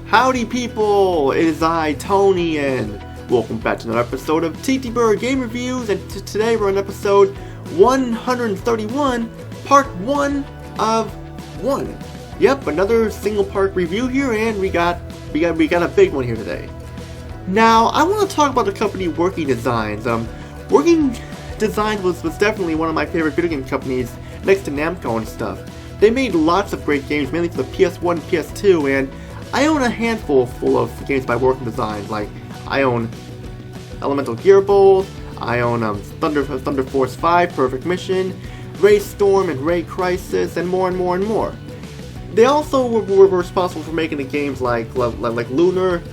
Howdy people, it is I, Tony, and welcome back to another episode of TTBurger Game Reviews, and today we're on episode 131, part 1 of 1. Yep, another single part review here, and we got a big one here today. Now, I want to talk about the company Working Designs. Working Designs was definitely one of my favorite video game companies, next to Namco and stuff. They made lots of great games, mainly for the PS1 and PS2, and I own a handful full of games by Working Designs. Like, I own Elemental Gearbolt, I own ThunderForce 5, Perfect Mission, RayStorm and RayCrisis, and more and more and more. They also were responsible for making the games like Lunar,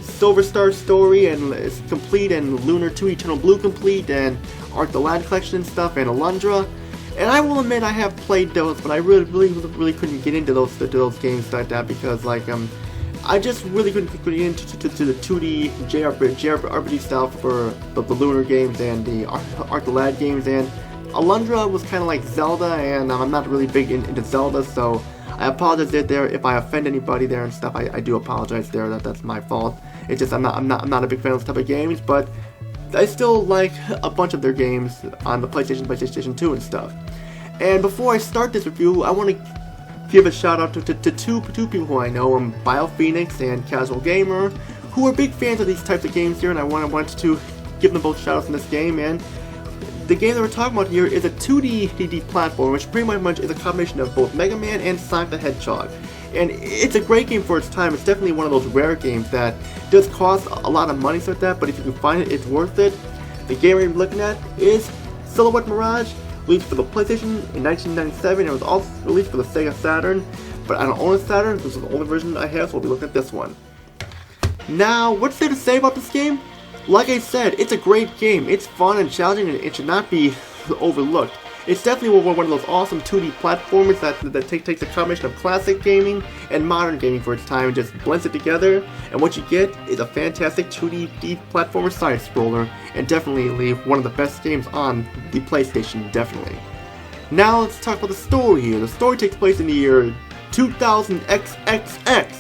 Silver Star Story, and It's Complete, and Lunar 2 Eternal Blue Complete, and Arc the Lad Collection and stuff, and Alundra. And I will admit I have played those, but I really couldn't get into those games like that because I just really couldn't get into the 2D JRPG style for the Lunar games and the Arc the Lad games, and Alundra was kind of like Zelda, and I'm not really big into Zelda, so I apologize there if I offend anybody there and stuff. I do apologize there. That's my fault. It's just I'm not a big fan of those type of games, but I still like a bunch of their games on the PlayStation 2 and stuff. And before I start this review, I want to give a shout out to two people who I know, BioPhoenix and Casual Gamer, who are big fans of these types of games here, and I wanted to give them both shout outs in this game. And the game that we're talking about here is a 2D platform, which pretty much is a combination of both Mega Man and Sonic the Hedgehog. And it's a great game for its time. It's definitely one of those rare games that does cost a lot of money, like that, but if you can find it, it's worth it. The game we're looking at is Silhouette Mirage, released for the PlayStation in 1997, and it was also released for the Sega Saturn, but I don't own a Saturn. This is the only version I have, so we'll be looking at this one. Now, what's there to say about this game? Like I said, it's a great game. It's fun and challenging, and it should not be overlooked. It's definitely one of those awesome 2D platformers that takes a combination of classic gaming and modern gaming for its time and just blends it together, and what you get is a fantastic 2D platformer side-scroller, and definitely one of the best games on the PlayStation, definitely. Now let's talk about the story here. The story takes place in the year 2000XXX,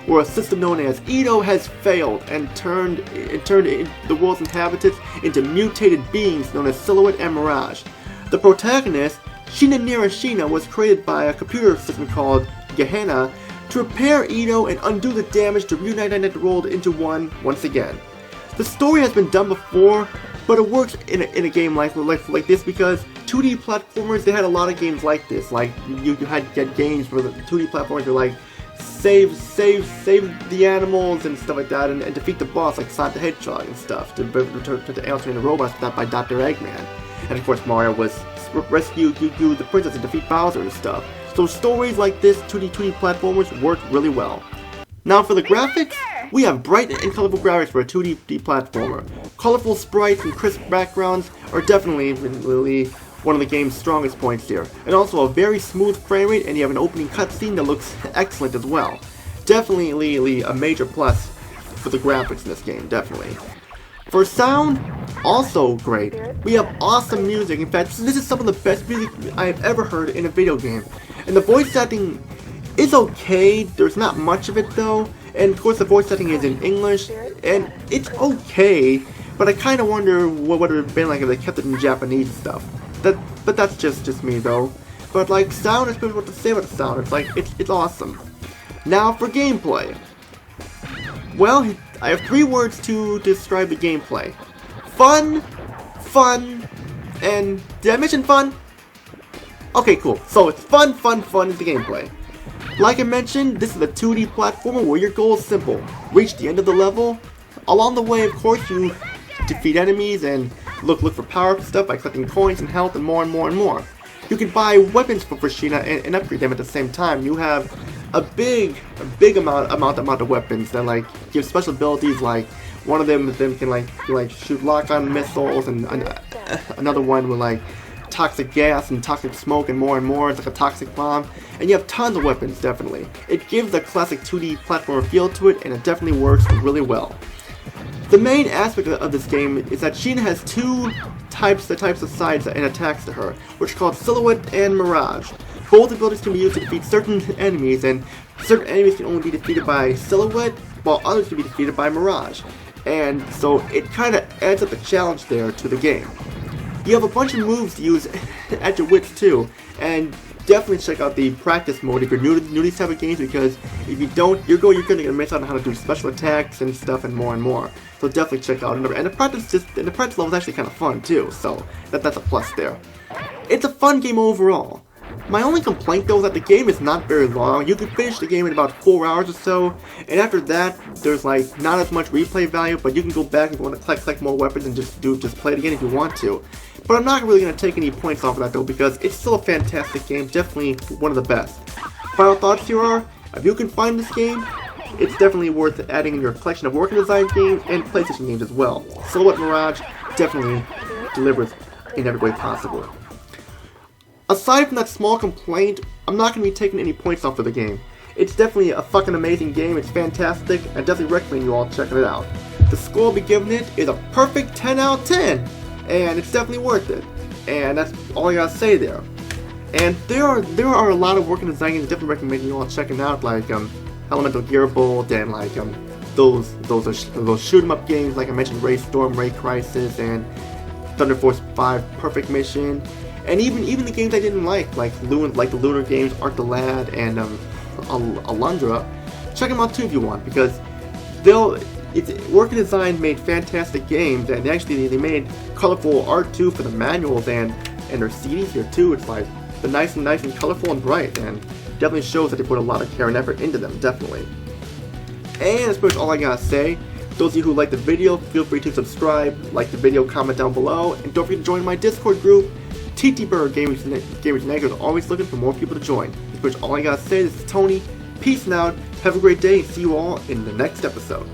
where a system known as Edo has failed and turned the world's inhabitants into mutated beings known as Silhouette and Mirage. The protagonist, Shina Nirashina, was created by a computer system called Gehenna to repair Edo and undo the damage to reunite the world into one once again. The story has been done before, but it works in a game like this because 2D platformers, they had a lot of games like this. Like you had to get games where the 2D platformers were like save the animals and stuff like that, and defeat the boss like Sonic the Hedgehog and stuff to answering the robots by Dr. Eggman. And of course Mario was rescue the princess and defeat Bowser and stuff. So stories like this, 2D platformers, work really well. Now for the graphics, we have bright and colorful graphics for a 2D platformer. Colorful sprites and crisp backgrounds are definitely really one of the game's strongest points here. And also a very smooth frame rate, and you have an opening cutscene that looks excellent as well. Definitely a major plus for the graphics in this game, definitely. For sound, also great. We have awesome music. In fact, this is some of the best music I have ever heard in a video game. And the voice acting is okay. There's not much of it though. And of course the voice acting is in English, and it's okay. But I kind of wonder what would it have been like if they kept it in Japanese and stuff. But that's just me though. But like sound, I suppose what to say about the sound. It's like it's awesome. Now for gameplay. Well, I have 3 words to describe the gameplay. Fun, and did I mention fun? Okay, cool. So it's fun is the gameplay. Like I mentioned, this is a 2D platformer where your goal is simple. Reach the end of the level. Along the way, of course, you defeat enemies and look for power-up stuff by collecting coins and health and more and more and more. You can buy weapons for Shina and upgrade them at the same time. You have a big amount of weapons that like give special abilities. Like one of them can like shoot lock-on missiles, and another one with like toxic gas and toxic smoke and more and more. It's like a toxic bomb, and you have tons of weapons. Definitely, it gives a classic 2D platformer feel to it, and it definitely works really well. The main aspect of this game is that Shina has two types of sides and attacks to her, which are called Silhouette and Mirage. Both abilities can be used to defeat certain enemies, and Certain enemies can only be defeated by Silhouette, while others can be defeated by Mirage. And so it kind of adds up a challenge there to the game. You have a bunch of moves to use at your wits too, and definitely check out the practice mode if you're new to these type of games, because if you don't, you're going to miss out on how to do special attacks and stuff and more. So definitely check out it. And the practice level is actually kind of fun too, so that's a plus there. It's a fun game overall. My only complaint though is that the game is not very long. You can finish the game in about 4 hours or so, and after that, there's like not as much replay value, but you can go back if you want to collect more weapons and just play it again if you want to. But I'm not really going to take any points off of that though, because it's still a fantastic game, definitely one of the best. Final thoughts here are, if you can find this game, it's definitely worth adding in your collection of working design games and PlayStation games as well. Silhouette Mirage definitely delivers in every way possible. Aside from that small complaint, I'm not going to be taking any points off of the game. It's definitely a fucking amazing game, it's fantastic, I definitely recommend you all checking it out. The score I'll be giving it is a perfect 10 out of 10, and it's definitely worth it. And that's all I gotta say there. And there are a lot of working design games I definitely recommend you all checking out, like Elemental Gearbolt and like those shoot 'em up games like I mentioned, RayStorm, RayCrisis, and ThunderForce 5 Perfect Mission. And even the games I didn't like the Lunar games, Art the Lad, and Alundra, check them out too if you want, because Working Design made fantastic games, and actually they made colorful art too for the manuals and their CDs here too. It's like they're nice and colorful and bright, and definitely shows that they put a lot of care and effort into them, definitely. And that's pretty much all I gotta say. Those of you who like the video, feel free to subscribe, like the video, comment down below, and don't forget to join my Discord group, TTBurger Game Reviews. Always looking for more people to join. That's pretty much all I gotta say. This is Tony. Peace out. Have a great day. See you all in the next episode.